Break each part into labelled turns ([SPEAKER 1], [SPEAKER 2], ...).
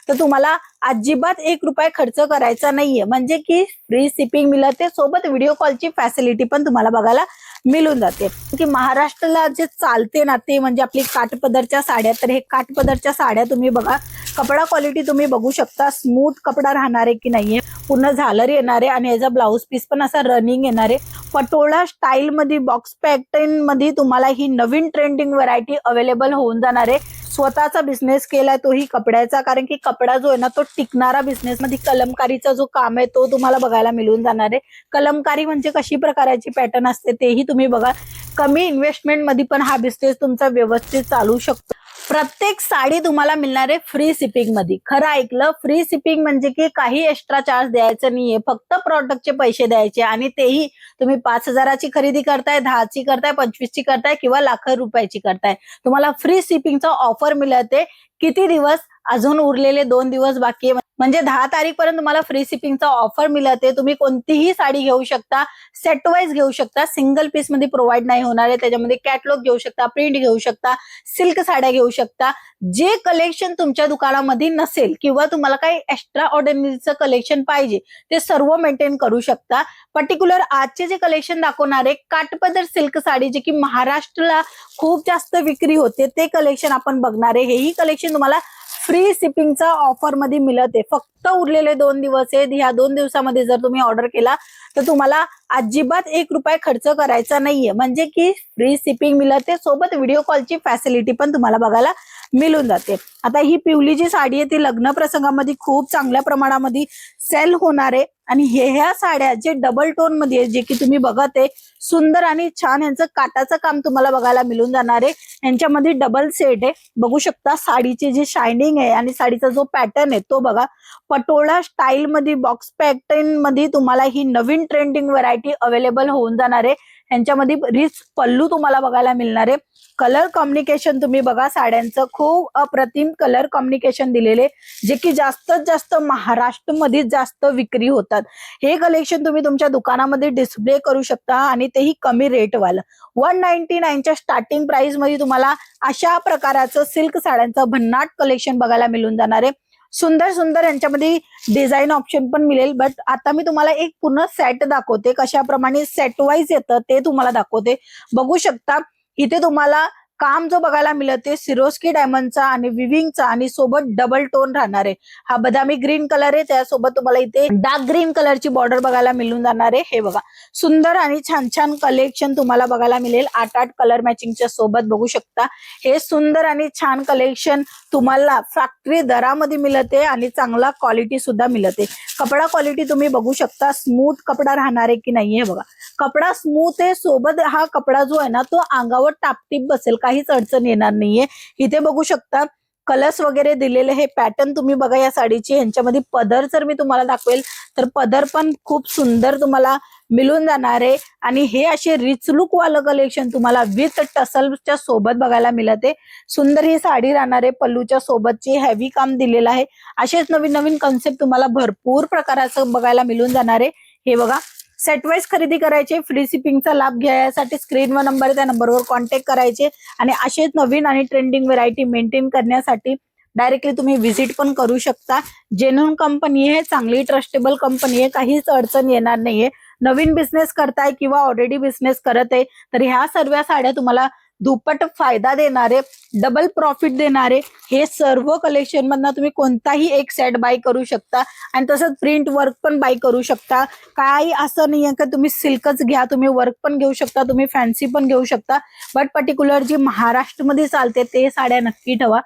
[SPEAKER 1] तर तुम्हाला अजिबात 1 रुपया खर्च करायचा नाहीये, म्हणजे की फ्री शिपिंग मिळते, सोबत व्हिडिओ कॉलची फॅसिलिटी पण तुम्हाला बघायला मिळून जाते। की महाराष्ट्राला जे चालते ना ते म्हणजे आपली काठपदरच्या साड्या। तर हे काठपदरच्या साड्या तुम्ही बघा, कपडा क्वालिटी तुम्ही बघू शकता, स्मूथ कपडा राहणार आहे की नाहीये, पूर्ण झालर येणार आहे आणि याचा ब्लाउज पीस पण असा रनिंग येणार आहे। पटोळा स्टाईल मध्ये बॉक्स पॅटर्न मध्ये तुम्हाला ही नवीन ट्रेंडिंग व्हरायटी अवेलेबल होऊन जाणार आहे। स्वतःचा बिझनेस केलाय तोही कपड्याचा, कारण की कपडा जो आहे ना तो टिकणारा बिझनेस मध्ये कलमकारीचा जो काम आहे तो तुम्हाला बघायला मिळून जाणार आहे। कलमकारी म्हणजे कशी प्रकारची पॅटर्न असते तेही तुम्ही बघा। कमी इन्व्हेस्टमेंट मध्ये पण हा बिझनेस तुमचा व्यवस्थित चालू शकतो। प्रत्येक साडी तुम्हाला मिळणार आहे फ्री शिपिंग मध्ये। खरं ऐकलं, फ्री शिपिंग म्हणजे की काही एक्स्ट्रा चार्ज द्यायचं नाहीये, फक्त प्रॉडक्टचे पैसे द्यायचे आणि तेही तुम्ही 5,000ची खरेदी करताय, 10ची करताय, 25ची करताय किंवा लाख रुपयाची करताय, तुम्हाला फ्री शिपिंगचा ऑफर मिळते। किती दिवस? अजून उरलेले 2 दिवस बाकी आहे, म्हणजे 10 तारीख पर्यंत तुम्हाला फ्री शिपिंगचा ऑफर मिळते। तुम्ही कोणतीही साडी घेऊ शकता, सेट वाईज घेऊ शकता, सिंगल पीस मध्ये प्रोव्हाइड नाही होणार आहे। त्याच्यामध्ये कॅटलॉग घेऊ शकता, प्रिंट घेऊ शकता, सिल्क साड्या घेऊ शकता। जे कलेक्शन तुमच्या दुकानामध्ये नसेल किंवा तुम्हाला काही एक्स्ट्रा ऑर्डिनरीचं कलेक्शन पाहिजे ते सर्व मेंटेन करू शकता। पर्टिक्युलर आजचे जे कलेक्शन दाखवणार आहे काठपदर सिल्क साडी, जे की महाराष्ट्राला खूप जास्त विक्री होते, ते कलेक्शन आपण बघणार आहे। हेही कलेक्शन तुम्हाला फ्री शिपिंगचा ऑफर मध्ये मिळते। फक्त उरलेले 2 दिवस आहेत, ह्या 2 दिवसामध्ये जर तुम्ही ऑर्डर केला तर तुम्हाला अजिबात 1 रुपया खर्च करायचा नाहीये, म्हणजे की फ्री शिपिंग मिळते, सोबत व्हिडिओ कॉलची फॅसिलिटी पण तुम्हाला बघायला मिळून जाते। आता ही पिवली जी साडी आहे ती लग्न प्रसंगामध्ये खूप चांगल्या प्रमाणामध्ये सेल होणार आहे आणि ह्या साड्या जे डबल टोन मध्ये जे की तुम्ही बघत आहे, सुंदर आणि छान यांचं काटाचं काम तुम्हाला बघायला मिळून जाणार आहे। यांच्यामध्ये डबल सेट आहे, बघू शकता साडीची जी शायनिंग आहे आणि साडीचा जो पॅटर्न आहे तो बघा। पटोळा स्टाईल मध्ये बॉक्स पॅटर्न मध्ये तुम्हाला ही नवीन ट्रेंडिंग व्हरायटी अवेलेबल होऊन जाणार आहे। यांच्यामध्ये रिच पल्लू तुम्हाला बघायला मिळणार आहे। कलर कॉम्बिनेशन तुम्ही बघा, साड्यांचं खूप अप्रतिम कलर कॉम्बिनेशन दिलेले, जे की जास्तीत जास्त महाराष्ट्रामध्ये जास्त विक्री होतात। हे कलेक्शन तुम्ही तुमच्या दुकानामध्ये डिस्प्ले करू शकता आणि तेही कमी रेट वाला। 199च्या स्टार्टिंग प्राइस मध्ये तुम्हाला अशा प्रकारचं सिल्क साड्यांचं भन्नाट कलेक्शन बघायला मिळून जाणार आहे। सुंदर सुंदर यांच्यामध्ये डिझाईन ऑप्शन पण मिळेल, बट आता मी तुम्हाला एक पूर्ण सेट दाखवते, कशाप्रमाणे सेट वाईज येतं ते तुम्हाला दाखवते। बघू शकता इथे तुम्हाला काम जो बघायला मिळते सिरोस्की डायमंडचा आणि विविंगचा आणि सोबत डबल टोन राहणार आहे। हा बदामी ग्रीन कलर आहे, त्यासोबत तुम्हाला इथे डार्क ग्रीन कलरची बॉर्डर बघायला मिळून जाणार आहे। हे बघा, सुंदर आणि छान छान कलेक्शन तुम्हाला बघायला मिळेल 8-8 कलर मॅचिंगच्या सोबत। बघू शकता हे सुंदर आणि छान कलेक्शन तुम्हाला फॅक्टरी दरामध्ये मिळते आणि चांगला क्वालिटी सुद्धा मिळते। कपडा क्वालिटी तुम्ही बघू शकता, स्मूथ कपडा राहणार आहे की नाही, हे बघा कपडा स्मूथ आहे, सोबत हा कपडा जो आहे ना तो अंगावर टापटीप बसेल, काहीच अडचण येणार नाहीये। इथे बघू शकता कलर्स वगैरे दिलेले, हे पॅटर्न तुम्ही बघा या साडीची। यांच्यामध्ये पदर जर मी तुम्हाला दाखवेल तर पदर पण खूप सुंदर तुम्हाला मिळून जाणार आहे आणि हे असे रिच लुक वालं कलेक्शन तुम्हाला विथ टसलच्या सोबत बघायला मिळते। सुंदर ही साडी राहणार आहे, पल्लूच्या सोबतची हेवी काम दिलेलं आहे। असेच नवीन नवीन कॉन्सेप्ट तुम्हाला भरपूर प्रकाराचं बघायला मिळून जाणार आहे। हे बघा, सेट वाईज खरेदी करायचे, फ्री शिपिंगचा लाभ घ्यायसाठी स्क्रीनवर नंबर आहे, त्या नंबरवर कॉन्टॅक्ट करायचे आणि असेच नवीन आणि ट्रेंडिंग व्हरायटी मेंटेन करण्यासाठी डायरेक्टली तुम्ही व्हिजिट पण करू शकता। जेन्युइन कंपनी आहे, चांगली ट्रस्टेबल कंपनी आहे, काहीच अडचण येणार नाहीये। नवीन बिझनेस करताय किंवा ऑलरेडी बिझनेस करत आहे तर ह्या सर्व साड्या तुम्हाला दुप्पट फायदा देणारे, डबल प्रॉफिट देणारे हे सर्व कलेक्शन मधनं तुम्ही कोणताही एक सेट बाय करू शकता आणि तसंच प्रिंट वर्क पण बाय करू शकता। काही असं नाहीये की तुम्ही सिल्कच घ्या, तुम्ही वर्क पण घेऊ शकता, तुम्ही फॅन्सी पण घेऊ शकता, बट पर्टिक्युलर जी महाराष्ट्रामध्ये चालते ते साड्या नक्की ठेवा,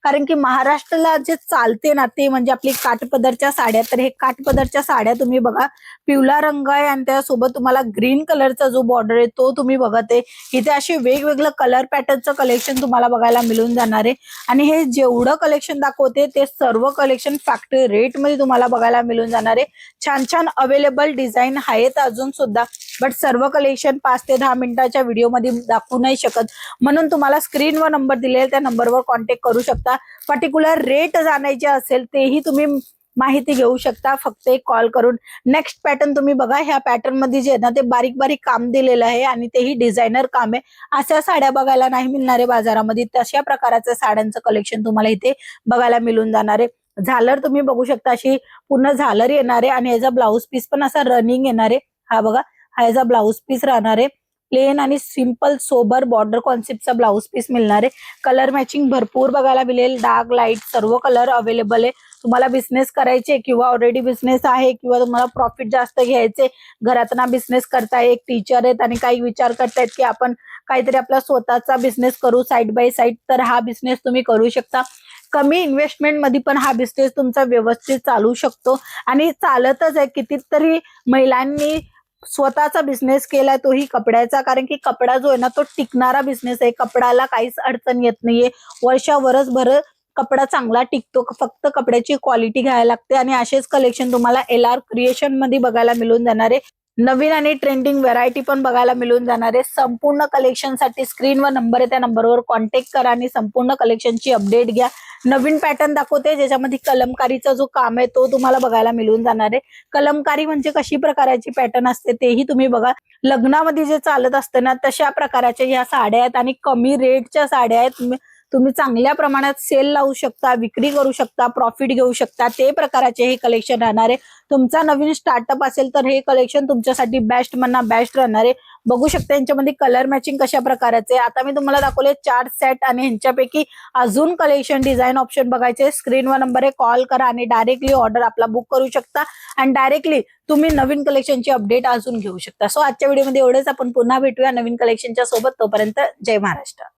[SPEAKER 1] कारण की महाराष्ट्राला जे चालते ना ते म्हणजे आपली काठपदरच्या साड्या। तर हे काठपदरच्या साड्या तुम्ही बघा, पिवळा रंग आहे आणि त्यासोबत तुम्हाला ग्रीन कलरचा जो बॉर्डर आहे तो तुम्ही बघत आहे। इथे असे वेगवेगळं कलर पॅटर्नचं कलेक्शन तुम्हाला बघायला मिळून जाणार आहे आणि हे जेवढं कलेक्शन दाखवते ते सर्व कलेक्शन फॅक्टरी रेट मध्ये तुम्हाला बघायला मिळून जाणार आहे। छान छान अवेलेबल डिझाईन आहेत अजून सुद्धा, बट सर्व कलेक्शन 5 ते 10 मिनिटाच्या व्हिडिओ मध्ये दाखवू नाही शकत, म्हणून तुम्हाला स्क्रीनवर नंबर दिलेला त्या नंबरवर कॉन्टॅक्ट करू शकता। पर्टिक्युलर रेट जाणायचे असेल तेही तुम्ही माहिती घेऊ शकता फक्त एक कॉल करून। नेक्स्ट पॅटर्न तुम्ही बघा, ह्या पॅटर्न मध्ये जे आहे ना ते बारीक बारीक काम दिलेलं आहे आणि तेही डिझायनर काम आहे। अशा साड्या बघायला नाही मिळणार आहे बाजारामध्ये, तशा प्रकारच्या साड्यांचं कलेक्शन तुम्हाला इथे बघायला मिळून जाणार आहे। झालर तुम्ही बघू शकता, अशी पूर्ण झालर येणार आहे आणि याचा ब्लाऊज पीस पण असा रनिंग येणार आहे. हा बघा, हा याचा ब्लाऊज पीस राहणार आहे. प्लेन आणि सिंपल सोबर बॉर्डर कॉन्सेप्टचा ब्लाऊज पीस मिळणार आहे. कलर मॅचिंग भरपूर बघायला मिळेल. डार्क लाईट सर्व कलर अवेलेबल आहे. तुम्हाला बिझनेस करायचे किंवा ऑलरेडी बिझनेस आहे किंवा तुम्हाला प्रॉफिट जास्त घ्यायचे, घरातना बिझनेस करताय, एक टीचर आहेत आणि काही विचार करतायत की आपण काहीतरी आपला स्वतःचा बिझनेस करू साईड बाय साईड, तर हा बिझनेस तुम्ही करू शकता. कमी इन्व्हेस्टमेंट मध्ये पण हा बिझनेस तुमचा व्यवस्थित चालू शकतो आणि चालतच आहे. कितीतरी महिलांनी स्वतःचा बिझनेस केलाय, तोही कपड्याचा. कारण की कपडा जो आहे ना, तो टिकणारा बिझनेस आहे. कपड्याला काहीच अडचण येत नाहीये. वर्षभर कपडा चांगला टिकतो. फक्त कपड्याची क्वालिटी घ्यायला लागते आणि असेच कलेक्शन तुम्हाला LR क्रिएशन मध्ये बघायला मिळून जाणार आहे. नवीन आणि ट्रेंडिंग व्हरायटी पण बघायला मिळून जाणार आहे. संपूर्ण कलेक्शनसाठी स्क्रीनवर नंबर आहे, त्या नंबरवर कॉन्टॅक्ट करा आणि संपूर्ण कलेक्शनची अपडेट घ्या. नवीन पॅटर्न दाखवते ज्याच्यामध्ये कलमकारीचा जो काम आहे तो तुम्हाला बघायला मिळून जाणार आहे. कलमकारी म्हणजे कशी प्रकारची पॅटर्न असते तेही तुम्ही बघा. लग्नामध्ये जे चालत असते ना, तशा प्रकारच्या ह्या साड्या आहेत आणि कमी रेटच्या साड्या आहेत. तुम्ही चांगल्या प्रमाणात सेल लावू शकता, विक्री करू शकता, प्रॉफिट घेऊ शकता, ते प्रकारचे हे कलेक्शन राहणार आहे. तुमचा नवीन स्टार्टअप असेल तर हे कलेक्शन तुमच्यासाठी बेस्ट म्हणा बेस्ट राहणार आहे. बघू शकता यांच्यामध्ये कलर मॅचिंग कशा प्रकारचे. आता मी तुम्हाला दाखवले 4 सेट आणि ह्यांच्यापैकी अजून कलेक्शन डिझाईन ऑप्शन बघायचे. स्क्रीनवर नंबर आहे, कॉल करा आणि डायरेक्टली ऑर्डर आपला बुक करू शकता आणि डायरेक्टली तुम्ही नवीन कलेक्शनची अपडेट अजून घेऊ शकता. सो आजच्या व्हिडिओमध्ये एवढेच. आपण पुन्हा भेटूया नवीन कलेक्शनच्या सोबत. तोपर्यंत जय महाराष्ट्र.